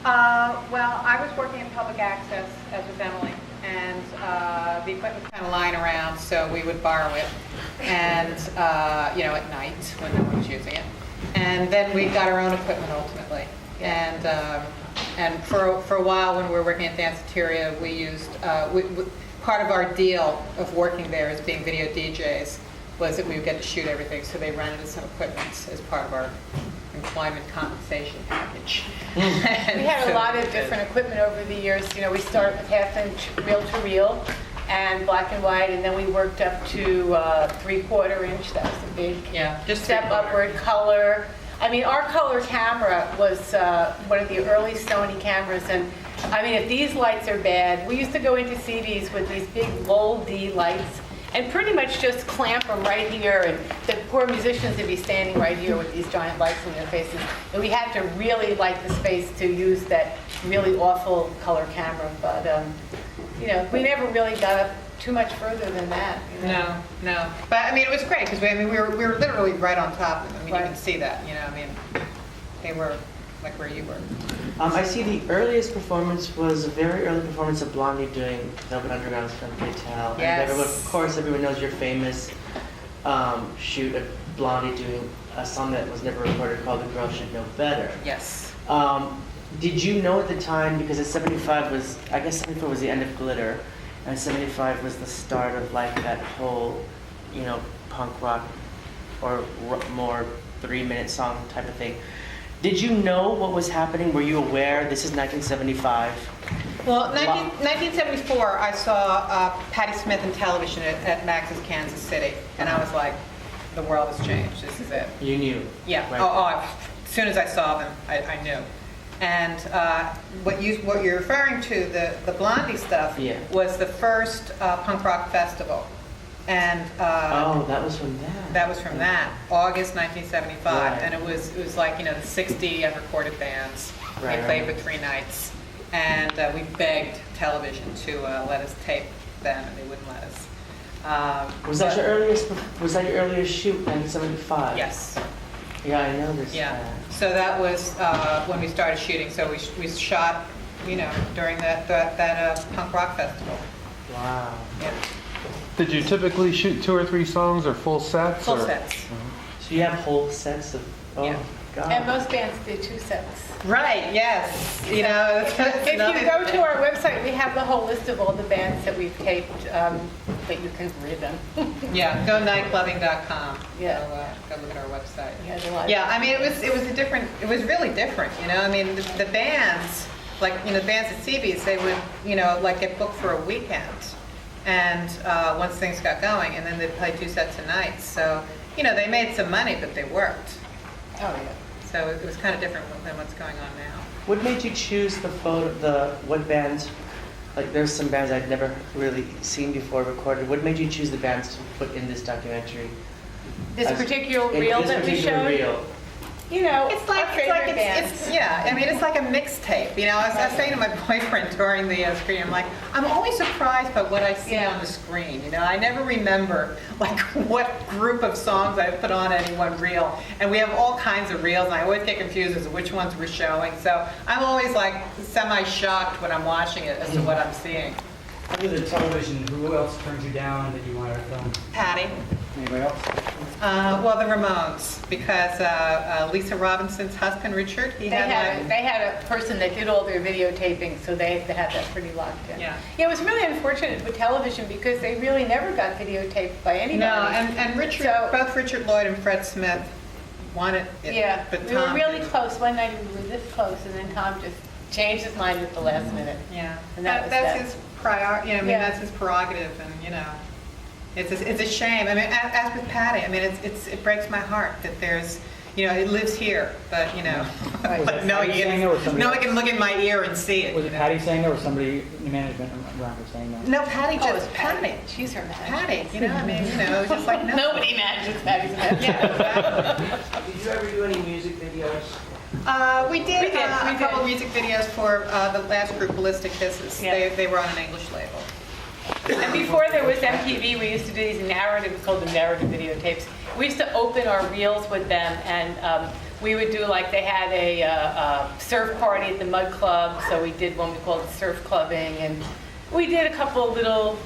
Well, I was working in public access, as was Emily, and the equipment was kind of lying around, so we would borrow it, and at night when no one was using it. And then we got our own equipment ultimately. And for a while when we were working at the Danceteria, we used part of our deal of working there as being video DJs was that we would get to shoot everything. So they rented us some equipment as part of our employment compensation package. We had a lot of different equipment over the years. We started with half-inch reel-to-reel and black and white, and then we worked up to 3/4 inch. That was a big just step upward. Color. I mean, our color camera was one of the early Sony cameras, and I mean, if these lights are bad, we used to go into CDs with these big Lowell D lights and pretty much just clamp them right here, and the poor musicians would be standing right here with these giant lights in their faces. And we had to really like the space to use that really awful color camera, but we never really got up too much further than that. No. But I mean, it was great because we were literally right on top of them. I mean, right. You can see that. They were like where you were. I see the earliest performance was a very early performance of Blondie doing Velvet Underground's Femme Fatale. Yes. And of course, everyone knows your famous shoot of Blondie doing a song that was never recorded called The Girl Should Know Better. Yes. Did you know at the time, because 75 was the end of Glitter, and 75 was the start of like that whole, punk rock or more 3-minute song type of thing. Did you know what was happening? Were you aware this is 1975? Well, 1974, I saw Patti Smith in television at Max's Kansas City, and I was like, the world has changed. This is it. You knew? Yeah. Right. As soon as I saw them, I knew. And what you're referring to, the Blondie stuff, was the first punk rock festival. And that was from that. That was from that, August 1975, right. And it was like the 60 unrecorded bands. They played for 3 nights, and we begged television to let us tape them, and they wouldn't let us. Was that your earliest shoot, 1975? Yes. Yeah, I know this. Yeah. So that was when we started shooting. So we shot, during that punk rock festival. Wow. Yeah. Did you typically shoot 2 or 3 songs or full sets? Full sets. So you have whole sets of, God. And most bands did 2 sets. Right, yes. If you go to our website, we have the whole list of all the bands that we've taped, that you can read them. Yeah, go nightclubbing.com. Yeah. Go look at our website. Yeah, I mean, it was really different, I mean, the bands, like, the bands at CB's, they would, like get booked for a weekend. And once things got going, and then they'd play 2 sets a night. So, they made some money, but they worked. Oh, yeah. So it was kind of different than what's going on now. What made you choose what bands, like there's some bands I'd never really seen before recorded. What made you choose the bands to put in this documentary? This particular reel that we showed? Reel. It's like it's like a mixtape. I was saying to my boyfriend during the screening, I'm like, I'm always surprised by what I see on the screen. I never remember like what group of songs I put on any one reel. And we have all kinds of reels, and I always get confused as to which ones we're showing. So I'm always like semi-shocked when I'm watching it as to what I'm seeing. Other than television, who else turned you down that you wanted to film? Patti. Anybody else? Well, the Ramones, because Lisa Robinson's husband, Richard, they had a person that did all their videotaping, so they had that pretty locked in. Yeah, it was really unfortunate with television because they really never got videotaped by anybody. No, and both Richard Lloyd and Fred Smith wanted it. Yeah, but we were really close. One night we were this close, and then Tom just changed his mind at the last minute. Yeah, and that's his priority. That's his prerogative, and it's a shame. I mean, as with Patti, I mean, it breaks my heart that there's, it lives here, but like no one can look in my ear and see it. Was it Patti saying that, or somebody in the management around her saying that? No, Patti it's Patti. She's her manager. Patti, I mean, it was just like no. Nobody manages Patti's manager. Yeah, exactly. Did you ever do any music videos? We did a couple of music videos for the last group, Ballistic Kisses. Yeah. They were on an English label. And before there was MTV, we used to do these narrative, called the narrative videotapes. We used to open our reels with them, and we would do like, they had a surf party at the Mud Club, so we did one we called surf clubbing, and we did a couple of little,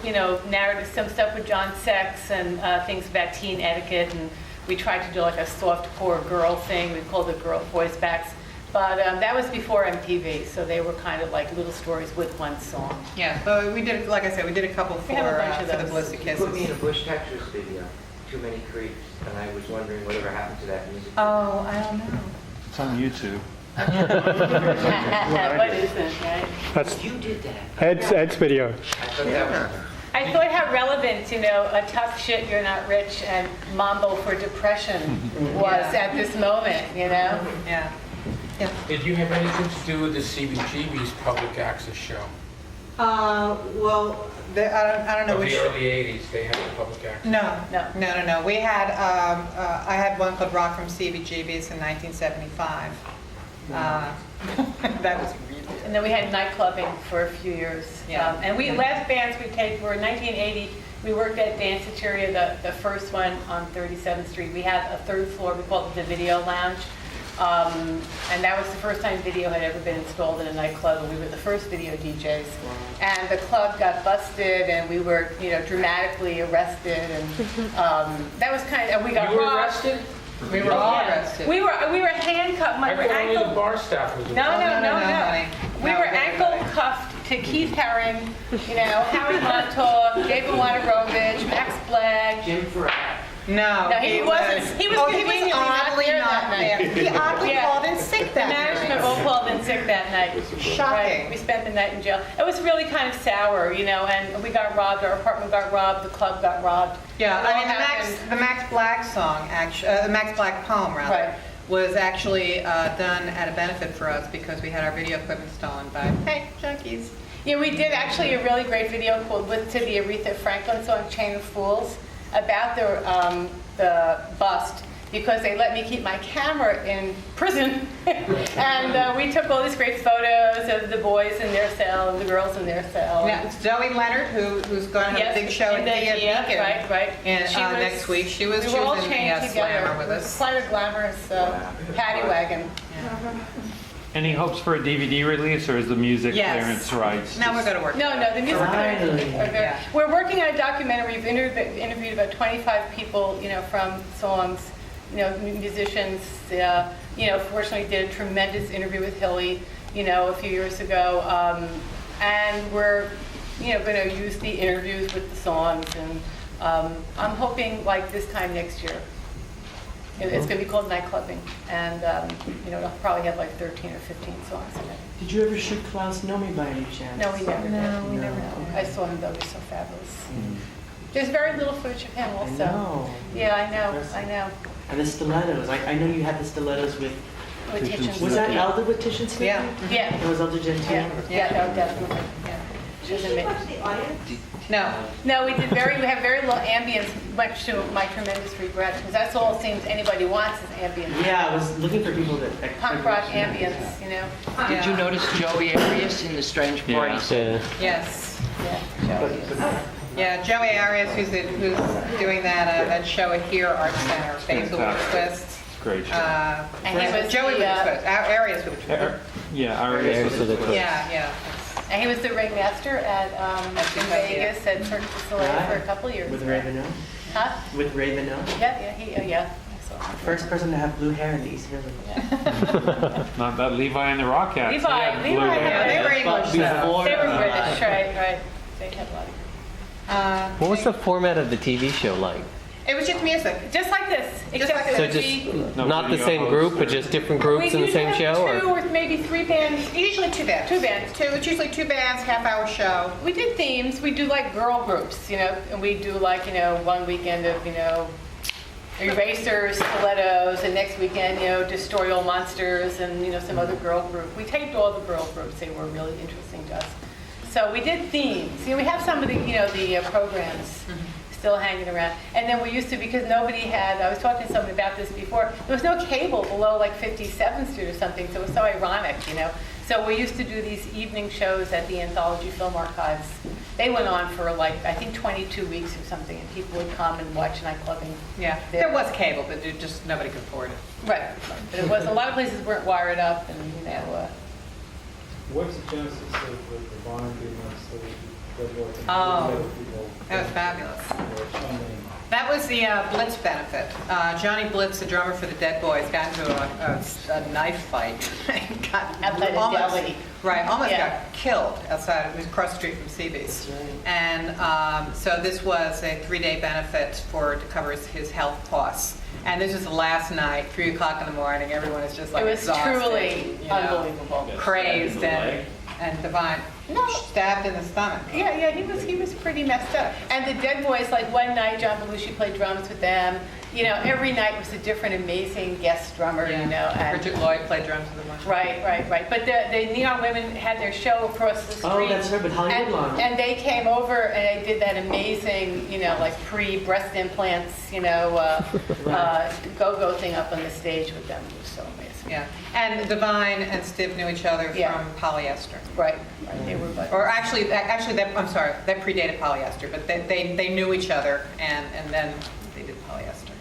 narrative, some stuff with John Sex and things about teen etiquette, and we tried to do like a soft-core girl thing. We called it Girl Voice Backs. But that was before MTV, so they were kind of like little stories with one song. Yeah, but we did, like I said, we did a couple We have a bunch of for the those. Ballistic You Kisses. put me in a Bush Texas video, Too Many Creeps, and I was wondering whatever happened to that music. Oh, I don't know. It's on YouTube. What is this, right? That's You did that. Ed's video. I thought that was. I thought how relevant, a tough shit, you're not rich, and Mambo for depression was at this moment, Yeah. Did you have anything to do with the CBGB's public access show? Well, I don't know Of which. the early 80s, they had the public access. No. We had, I had one called Rock from CBGB's in 1975. That was really good. And then we had Nightclubbing for a few years. Yeah. And last bands we take were in 1980, we worked at Danceteria, the first one on 37th Street. We had a third floor, we called it the Video Lounge. And that was the first time video had ever been installed in a nightclub, and we were the first video DJs. And the club got busted, and we were, dramatically arrested, and that was and we got You were robbed. arrested? We were all Yeah. arrested. We were handcuffed. I thought only the bar staff was No, arrested. no. honey. We No, were everybody. ankle cuffed to Keith Haring, Howie Montauk, David Wadarovich, Max Black. Jim Farrar. No, No, he wasn't. He was conveniently not oddly there not that night. there. He oddly Yeah. called in sick The that management night. all called in sick that night. Shocking. Right. We spent the night in jail. It was really kind of sour, and we got robbed. Our apartment got robbed. The club got robbed. Yeah, It all I mean, happened. the Max Black song, actually, the Max Black poem, rather, Right. was actually done at a benefit for us because we had our video equipment stolen by, hey, junkies. Yeah, we did actually a really great video called to the Aretha Franklin song "Chain of Fools" about the bust, because they let me keep my camera in prison, and we took all these great photos of the boys in their cell and the girls in their cell. Now, Zoe Leonard, who's going to have a big show at Yes, the Beacon right. and, She was- next week. She was we were all in the chained together. Slammer with It was us. quite a glamorous paddy wagon. Any hopes for a DVD release, or is the music Yes. clearance rights? Now we're going to work. No, the music. Finally. Yeah. We're working on a documentary. We've interviewed about 25 people, from songs, musicians. Fortunately, did a tremendous interview with Hilly, a few years ago, and we're, going to use the interviews with the songs, and I'm hoping like this time next year. It's going to be called Nightclubbing, and it'll probably have like 13 or 15 songs in it. Did you ever shoot Klaus Nomi by any chance? No, we never did. we never did. I saw him though; he's so fabulous. There's very little footage of him I also. know. Yeah, I Impressive. know. And the stilettos. I know you had the stilettos with. With Hitchens. Was that Elder with Titian Smith? Yeah. Yeah, It was Elder Gentile. no, definitely, yeah. She was amazing. No. No, we have very little ambience, much to my tremendous regret, because that's all it seems anybody wants is ambience. Yeah, I was looking for people that. Punk rock ambience, Did you notice Joey Arias in the Strange Parties? Yes. Yeah, Joey. Yeah, Joey Arias, who's doing that show at Here Art Center, Basil with a Twist. Great show. And he was Joey with the, a Twist, Arias with a Twist. Yeah, Arias with a twist. Yeah. and he was the ringmaster at in Vegas at Cirque du Soleil for a couple of years. With Raven O? Huh? With Raven O? Yeah. I saw him. First person to have blue hair in the East Village. Not that Levi and the Rockettes. Levi, They had blue Levi, hair. Yeah, they were English, though. Before, They were British, right. They had a lot of. What was the format of the TV show like? It was just music. Just like this, except like it So would just be. not the video same host group, or- but just different groups in the same show? We usually have 2 Or? or maybe 3 bands. Usually 2 bands. 2 bands. It's usually 2 bands, half-hour show. We did themes. We do like girl groups, and we do like, one weekend of, Erasers, Stilettos, and next weekend, Destroy All Monsters, and, some other girl group. We taped all the girl groups. They were really interesting to us. So we did themes. We have some of the, the programs still hanging around. And then we used to, because nobody had, I was talking to someone about this before, there was no cable below like 57th Street or something, so it was so ironic, So we used to do these evening shows at the Anthology Film Archives. They went on for like, I think 22 weeks or something, and people would come and watch Nightclubbing. Yeah, there was cable, but it just nobody could afford it. Right. But it was, a lot of places weren't wired up, and What's the genesis of the barn being on stage? Oh, that was fabulous. That was the Blitz benefit. Johnny Blitz, the drummer for the Dead Boys, got into a knife fight. Outside of Delhi. Right, almost Yeah. got killed outside. It was across the street from CB's. And so this was a 3-day benefit to cover his health costs. And this was the last night, 3 o'clock in the morning. Everyone is just like it was exhausted, truly you know, unbelievable. crazed and Divine stabbed in the stomach. Yeah, he was pretty messed up. And the Dead Boys, like one night, John Belushi played drums with them. You know, every night was a different amazing guest drummer, you know. And Richard Lloyd played drums with them. Right. But the Neon Women had their show across the street. Oh, that's right, with Hollywood Lawn. And they came over and they did that amazing, you know, like pre-breast implants, you know, go-go thing up on the stage with them. It was so amazing. Yeah, and Divine and Stiv knew each other Yeah. from polyester. Right. They were buddies. Or actually, that predated polyester, but they knew each other, and then they did polyester.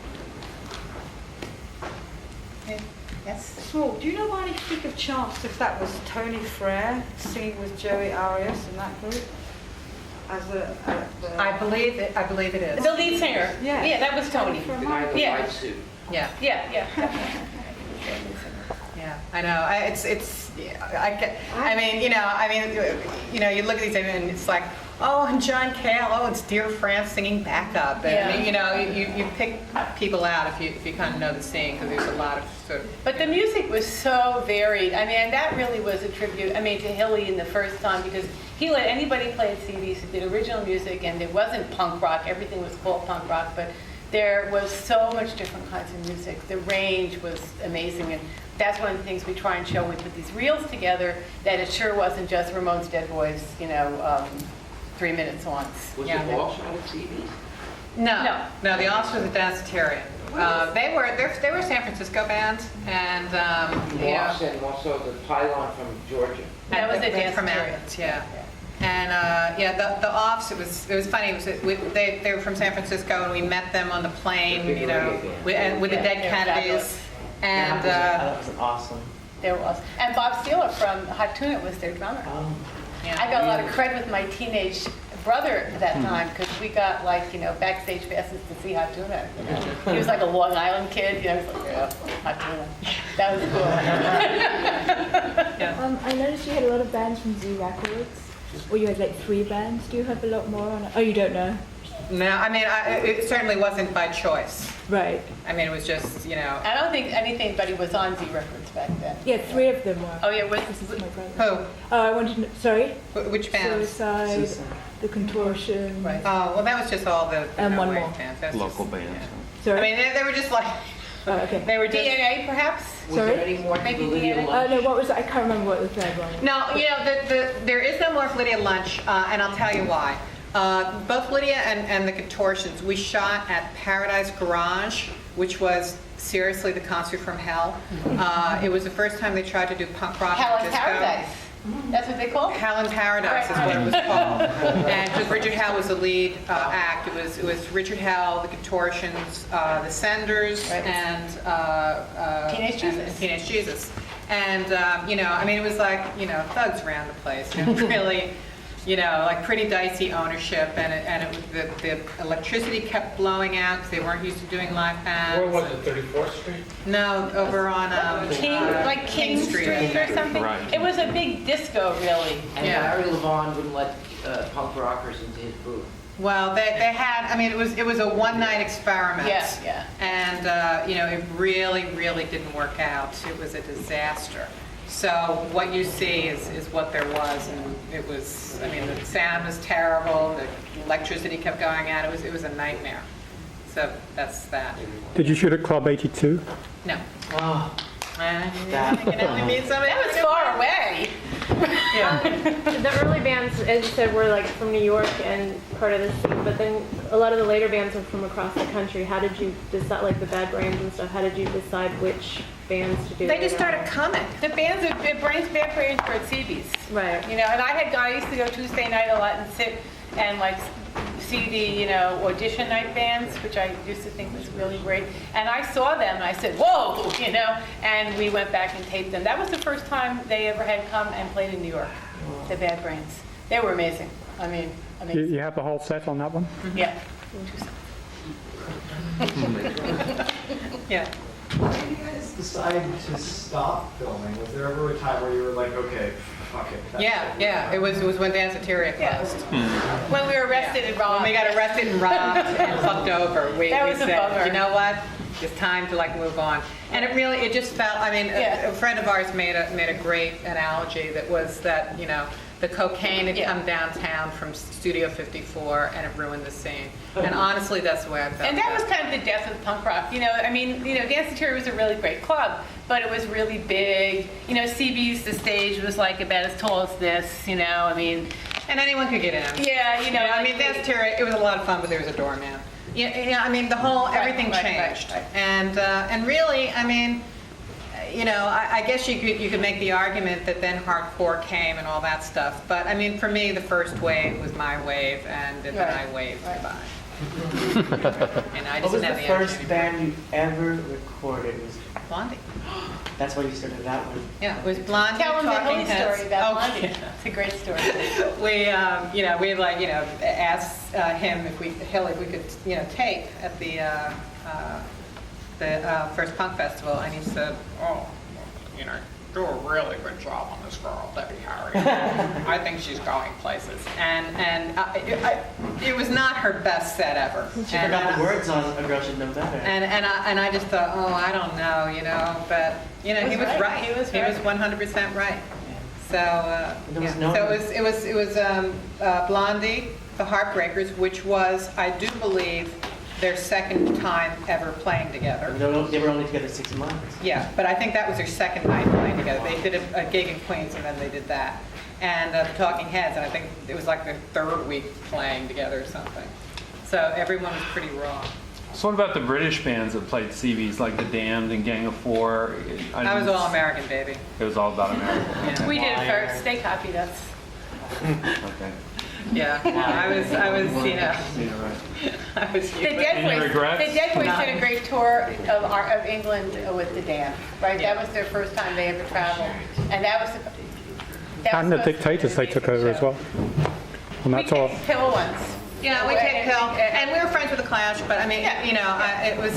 Okay. Yes? Small, do you know by any flick of chance if that was Tony Frere singing with Joey Arias in that group? I believe it is. The lead singer. Yeah. Yeah, that was Tony. The guy in the Yeah. white suit. Yeah, Yeah. yeah, I know. You look at these and it's like, oh, and John Cale, oh, it's Dear France singing backup. And, Yeah. you know, you pick people out if you kind of know the scene, because there's a lot of sort of... But the music was so varied. I mean, and that really was a tribute, to Hilly in the first time, because he let anybody play at CB's who did original music, and it wasn't punk rock. Everything was called punk rock, but there was so much different kinds of music. The range was amazing, and that's one of the things we try and show when we put these reels together, that it sure wasn't just Ramones, Dead Boys, 3-minute songs. Was Yeah. it all shot at CB's? No, the Office was a Danceterian. They were a San Francisco band, and Moss and also the Pylon from Georgia. That was a from Danceterian. Athens, yeah. And the Offs, it was funny. They were from San Francisco, and we met them on the plane, Big you know, reggae with the Yeah, Dead they were Kennedys. fabulous. And That was awesome. There was. And Bob Steeler from Hot Tuna was their drummer. I got a lot of credit with my teenage brother at that time, because we got backstage passes to see Hot Tuna. He was like a Long Island kid, he was like, yeah, Hot Tuna. That was cool. I noticed you had a lot of bands from Z Records. Or you had like 3 bands. Do you have a lot more on it? Oh, you don't know? no, I mean, it certainly wasn't by choice. Right. I mean, it was just, I don't think anybody was on Z Records back then. Yeah, 3 of them were. Oh yeah, This is my brother. who? Oh, I wanted to know, sorry? Which bands? Suicide, The Contortion. Right. Oh, well, that was just all the And one wave more. bands. That's Local just- bands. yeah. Sorry? I mean, they were just like, Oh, okay. they were just... DNA perhaps? Was Sorry? there any more to Maybe the Lydia DNA? Lunch? No, what was it? I can't remember what the third one was. No, there is no more Lydia Lunch, and I'll tell you why. Both Lydia and the Contortions, we shot at Paradise Garage, which was seriously the concert from hell. It was the first time they tried to do punk rock Hell and in disco. Paradise. That's what they call it? Hell in Paradise is what it was called. And because Richard Hell was the lead act, it was Richard Hell, the Contortions, the Senders, Right. and Teenage Jesus. and Teenage Jesus. And it was like thugs around the place. It really, like pretty dicey ownership, and the electricity kept blowing out because they weren't used to doing live bands. Where was it, 34th Street? No, over on King Street or something? Right. It was a big disco, really. And Yeah. Larry Levon wouldn't let punk rockers into his booth. Well, they had. I mean, it was a one-night experiment. Yeah. And it really didn't work out. It was a disaster. So what you see is what there was, and it was. I mean, the sound was terrible. The electricity kept going out. It was a nightmare. So that's that. Did you shoot at Club 82? No. Oh, That That was far away. The early bands, as you said, were like from New York and part of the scene, but then a lot of the later bands are from across the country. How did you decide, like the Bad Brains and stuff, how did you decide which bands to do. They just it. started coming. The bands, it brings back brands for CBs. Right. You know, and I used to go Tuesday night a lot and sit and like see the, audition night bands, which I used to think was really great. And I saw them and I said, whoa, and we went back and taped them. That was the first time they ever had come and played in New York, the Bad Brains. They were amazing. I mean, amazing. You have the whole set on that one? Yeah. Yeah. Why did you guys decide to stop filming? Was there ever a time where you were like, okay, fuck it? Yeah. It was when Danceteria closed. When we were arrested and robbed. When we got arrested and robbed and fucked over, we That was a said, bummer. you know what? It's time to move on. And it just felt. I mean, a friend of ours made a great analogy that was that the cocaine had come downtown from Studio 54 and it ruined the scene. And honestly, that's the way I felt. And that was kind of the death of punk rock. Danceteria was a really great club, but it was really big. CB's, the stage was like about as tall as this, and anyone could get in. Yeah, Danceteria, it was a lot of fun, but there was a doorman. The whole, everything changed. Right. And really, I guess you could make the argument that then hardcore came and all that stuff. But for me, the first wave was my wave, and then I waved goodbye. And I What just was didn't the have first energy. band you ever recorded? Was Blondie. That's why you started that one. Yeah, it was Blondie. Tell them the Talking Hilly Heads. story about Oh, Blondie. yeah. It's a great story. We, asked him if we could, tape at the first punk festival, and he said, "Oh, do a really good job on this girl, Debbie Harry. I think she's going places." And it was not her best set ever. She forgot the words on A Girl Should Know Better. And I just thought, oh, I don't know, but he was right. He was 100% right. So it was Blondie, the Heartbreakers, which was, I do believe, their second time ever playing together. They were only together 6 months. Yeah, but I think that was their second night playing together. They did a gig in Queens and then they did that. And the Talking Heads, and I think it was like their third week playing together or something. So everyone was pretty raw. So what about the British bands that played CBs, like The Damned and Gang of Four? I was all American, baby. It was all about America. Yeah. We did it first. They copied us. Okay. Yeah, I was, I was The Dead Boys did a great tour of England with the Damned, right? Yeah. That was their first time they ever traveled, and that was. And the Dictators they took over as well. On that tour. Pill once. Yeah, we did Pill, and we were friends with the Clash, but it was,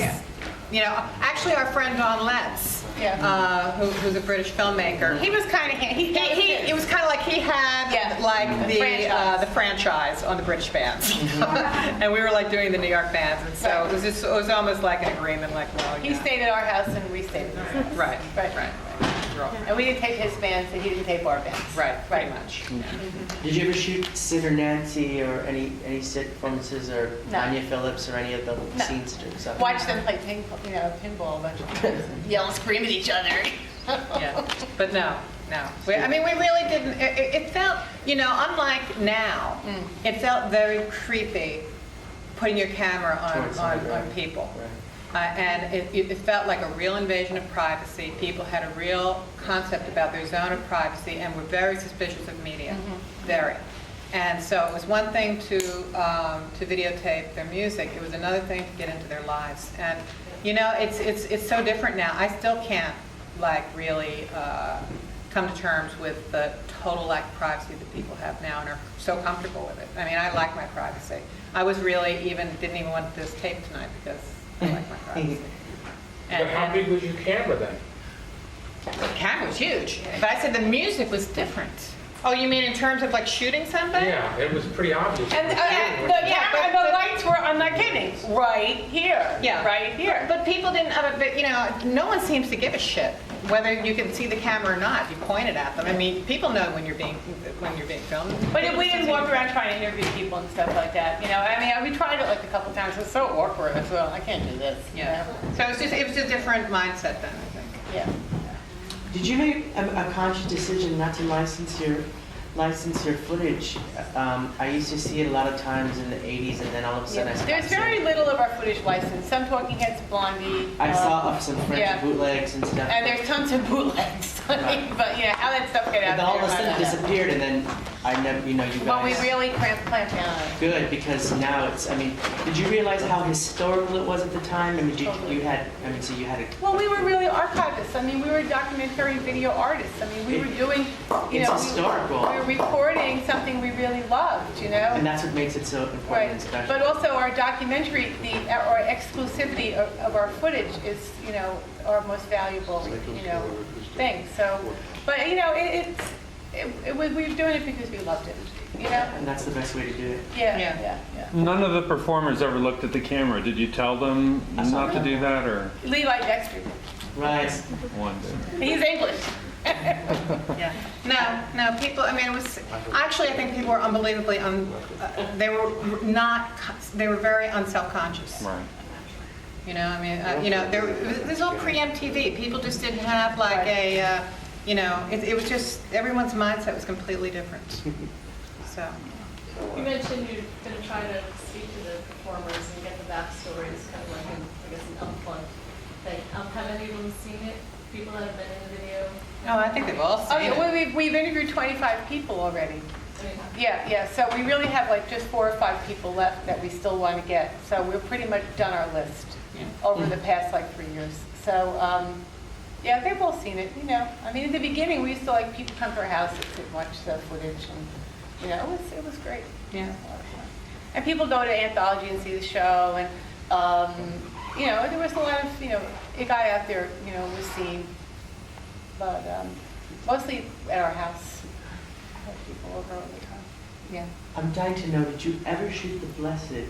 actually our friend Don Letts, who's a British filmmaker. He was kind of it was kind of like he had the franchise on the British bands, and we were like doing the New York bands, and so it was almost like an agreement, like, well, He stayed at our house and we stayed at his house. Right. And we didn't tape his bands and he didn't tape our bands. Right, pretty much. Did you ever shoot Sid or Nancy or any Sid performances or No. Anya Phillips or any of the No. scenes or something? Watch them play pinball a bunch of times and yell and scream at each other. Yeah, but no. We really didn't. It felt, unlike now, it felt very creepy putting your camera on people. Right. And it felt like a real invasion of privacy. People had a real concept about their zone of privacy and were very suspicious of media, very. And so it was one thing to videotape their music. It was another thing to get into their lives. And it's so different now. I still can't really come to terms with the total lack of privacy that people have now and are so comfortable with it. I like my privacy. I was didn't even want this tape tonight because I like my privacy. But how big was your camera then? The camera was huge, but I said the music was different. Oh, you mean in terms of shooting something? Yeah, it was pretty obvious. And the lights were, I'm not kidding, right here. Yeah. Right here. But people didn't, no one seems to give a shit whether you can see the camera or not. If you point it at them. People know when you're being filmed. But we didn't walk around trying to interview people and stuff like that. We tried it a couple times. It's so awkward. So I can't do this. Yeah. So it was a different mindset then, I think. Yeah. Did you make a conscious decision not to license your license your footage? I used to see it a lot of times in the 80s, and then all of a sudden I stopped There's seeing very it. little of our footage licensed. Some Talking Heads, Blondie. I saw some French yeah. bootlegs and stuff. And there's tons of bootlegs. But yeah, how that stuff get out And then all of a there, sudden I it don't know. disappeared, and then I never, you guys. Well, we really clamp down on it. Good, because now it's, did you realize how historical it was at the time? You had a... Well, we were really archivists. We were documentary video artists. We were doing, It's historical. We were recording something we really loved, And that's what makes it so important Right. and special. But also our documentary, our exclusivity of our footage is, our most valuable, thing. So, but we were doing it because we loved it, And that's the best way to do it. Yeah. None of the performers ever looked at the camera. Did you tell them not to do that, or? Levi Dexter. Right. One did. He's English. Yeah. No, people, it was, actually, I think people were unbelievably, they were very unself-conscious. Right. This was all pre-MTV. People just didn't have like it was just, everyone's mindset was completely different. So. You mentioned you're going to try to speak to the performers and get the backstories, kind of like an upfront thing. Have any of them seen it? People that have been in the video? Oh, I think they've all seen it. Well, we've interviewed 25 people already. Yeah. So we really have like just 4 or 5 people left that we still want to get. So we're pretty much done our list over the past like 3 years. So yeah, they've all seen it. In the beginning we used to like people come to our houses and watch the footage, and it was great. Yeah. And people go to Anthology and see the show, and there was a lot of a guy out there was seen, but mostly at our house. People over all the time. Yeah. I'm dying to know, did you ever shoot The Blessed?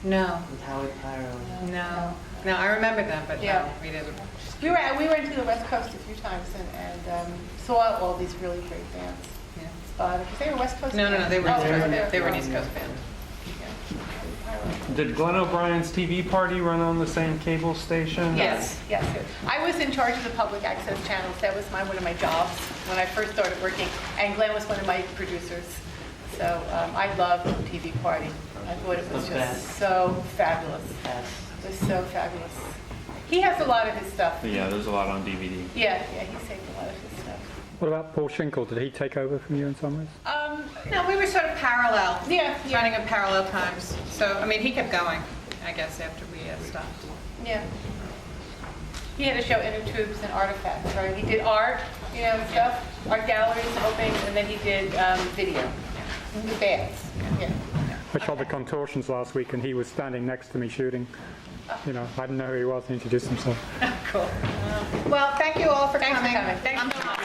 No. With Howard Pyro? No, I remember them, but Yeah. no, we didn't. We went to the West Coast a few times and saw all these really great bands. Yeah. Because they were West Coast. No, bands. they were Oh, they were an East Coast band. Did Glenn O'Brien's TV party run on the same cable station? Yes. I was in charge of the public access channels. That was one of my jobs when I first started working, and Glenn was one of my producers. So I loved TV Party. I thought it was just so fabulous. It was so fabulous. He has a lot of his stuff. Yeah, there's a lot on DVD. Yeah, he saved a lot of his stuff. What about Paul Schinkel? Did he take over from you in some ways? No, we were sort of parallel. Yeah. Running in parallel times. So, he kept going, I guess, after we stopped. Yeah. He had a show, Inner Tubes and Artifacts, right? He did art, stuff, art galleries, openings, and then he did video. The bands. Yeah. I shot the contortions last week, and he was standing next to me shooting. I didn't know who he was. He introduced himself. Cool. Well, thank you all for coming. Thanks so much.